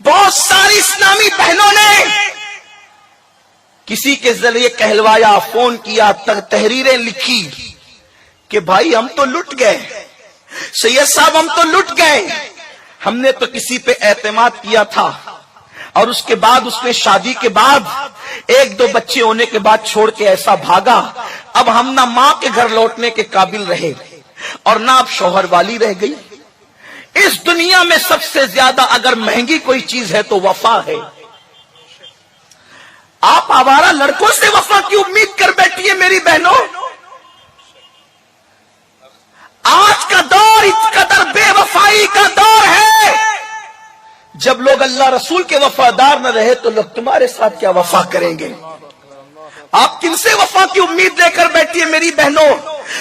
بہت ساری اسلامی بہنوں نے کسی کے ذریعے کہلوایا، فون کیا، تحریریں لکھی کہ بھائی ہم تو لٹ گئے، سید صاحب ہم تو لٹ گئے، ہم نے تو کسی پہ اعتماد کیا تھا اور اس کے بعد اس نے شادی کے بعد ایک دو بچے ہونے کے بعد چھوڑ کے ایسا بھاگا، اب ہم نہ ماں کے گھر لوٹنے کے قابل رہے اور نہ اب شوہر والی رہ گئی۔ اس دنیا میں سب سے زیادہ اگر مہنگی کوئی چیز ہے تو وفا ہے۔ آپ آوارہ لڑکوں سے وفا کی امید کر بیٹھی ہے میری بہنوں۔ آج کا دور اس قدر بے وفائی کا دور ہے، جب لوگ اللہ رسول کے وفادار نہ رہے تو لوگ تمہارے ساتھ کیا وفا کریں گے؟ آپ کن سے وفا کی امید لے کر بیٹھی ہے میری بہنوں؟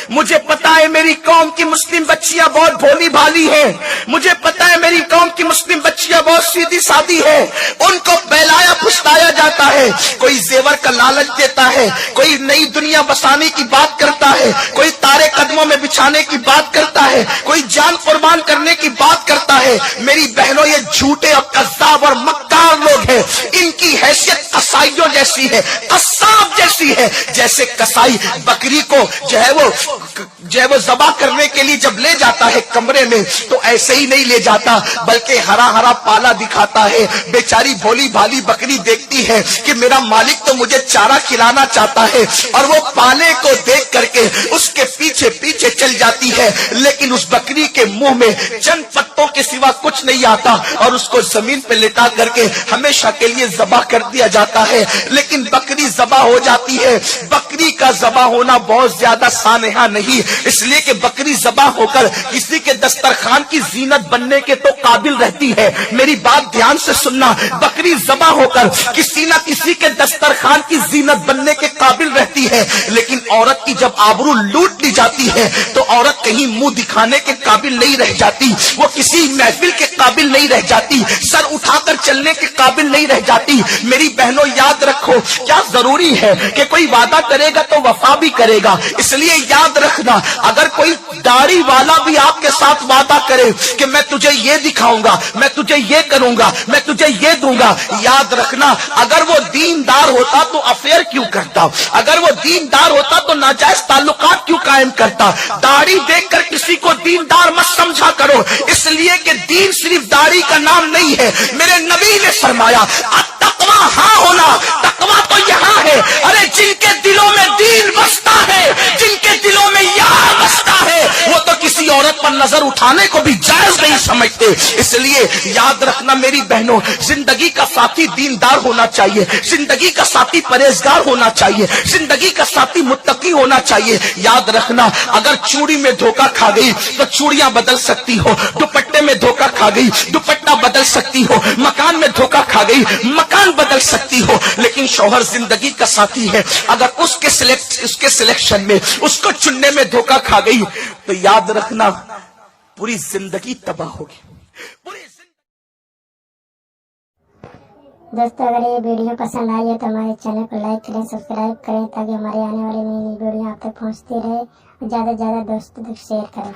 مجھے پتا ہے میری قوم کی مسلم بچیاں بہت بھولی بھالی ہیں، مجھے پتا ہے میری قوم کی مسلم بچیاں بہت سیدھی سادی ہیں، ان کو بہلایا پھسلایا جاتا ہے، کوئی زیور کا لالچ دیتا ہے، کوئی نئی دنیا بسانے کی بات کرتا ہے، کوئی تارے قدموں میں بچھانے کی بات کرتا ہے، کوئی جان قربان کرنے کی بات کرتا ہے۔ میری بہنوں یہ جھوٹے اور قذاب اور مکار لوگ ہیں، ان کی حیثیت قصائیوں جیسی ہے، قصاب جیسی ہے۔ جیسے قصائی بکری کو جو ہے وہ ذبح کرنے کے لیے جب لے جاتا ہے کمرے میں تو ایسے ہی نہیں لے جاتا، بلکہ ہرا ہرا پالا دکھاتا ہے۔ بیچاری بھولی بھالی بکری دیکھتی ہے کہ میرا مالک تو مجھے چارہ کھلانا چاہتا ہے اور وہ پالے کو دیکھ کر کے اس کے پیچھے پیچھے چل جاتی ہے، لیکن اس بکری کے منہ میں چند پتوں کے سوا کچھ نہیں آتا اور اس کو زمین پہ لٹا کر کے ہمیشہ کے لیے ذبح کر دیا جاتا ہے۔ لیکن بکری ذبح ہو جاتی ہے۔ بکری کا ذبح ہونا بہت زیادہ سانحہ نہیں، اس لیے کہ بکری ذبح ہو کر کسی کے دسترخوان کی زینت بننے کے تو قابل رہتی ہے۔ میری بات دھیان سے سننا، بکری ذبح ہو کر کسی نہ کسی کے دسترخوان کی زینت بننے کے قابل رہتی ہے، لیکن عورت کی جب آبرو لوٹ لی جاتی ہے تو عورت کہیں منہ دکھانے کے قابل نہیں رہ جاتی، وہ کسی محفل کے قابل نہیں رہ جاتی، سر اٹھا کر چلنے کے قابل نہیں رہ جاتی۔ میری بہنوں یاد رکھو، کیا ضروری ہے کہ کوئی وعدہ کرے گا تو وفا بھی کرے گا، اس لیے یاد رکھنا اگر کوئی داڑھی والا بھی آپ کے ساتھ وعدہ کرے کہ میں تجھے یہ دکھاؤں گا، میں تجھے یہ کروں گا، میں تجھے یہ دوں گا، یاد رکھنا اگر وہ دیندار ہوتا تو افیئر کیوں کرتا، اگر وہ دیندار ہوتا تو ناجائز تعلقات کیوں قائم کرتا۔ داڑھی دیکھ کر کسی کو دیندار مت سمجھا کرو، اس لیے کہ دین صرف داڑھی کا نام نہیں ہے۔ میرے نبی نے فرمایا التقویٰ ہاں ہونا، تقویٰ تو یہاں ہے۔ ارے جن کے دلوں میں دین بستا ہے، جن کے دلوں میں یار بستا ہے، وہ تو کسی عورت پر نظر اٹھانے کو بھی جائز نہیں سمجھتے۔ اس لیے یاد رکھنا میری بہنوں، زندگی کا ساتھی دیندار ہونا چاہیے، زندگی کا ساتھی پرہیزگار ہونا چاہیے، زندگی کا ساتھی متقی ہونا چاہیے۔ یاد رکھنا اگر چوڑی میں دھوکہ کھا گئی تو چوڑیاں بدل سکتی ہو، دوپٹے میں دھوکہ کھا گئی دوپٹہ بدل سکتی ہو، مکان میں دھوکہ کھا گئی مکان بدل سکتی ہو، لیکن شوہر زندگی کا ساتھی ہے۔ اگر اس کے سلیکشن میں، اس کو چننے میں دھوکہ کھا گئی تو یاد رکھنا پوری زندگی تباہ ہوگی۔ دوستو اگر یہ ویڈیو پسند آئی ہے تو ہمارے چینل کو لائک کریں، سبسکرائب کریں تاکہ ہمارے آنے والی نئی نئی ویڈیو آپ تک پہنچتی رہے، اور زیادہ سے زیادہ دوستوں تک شیئر کریں۔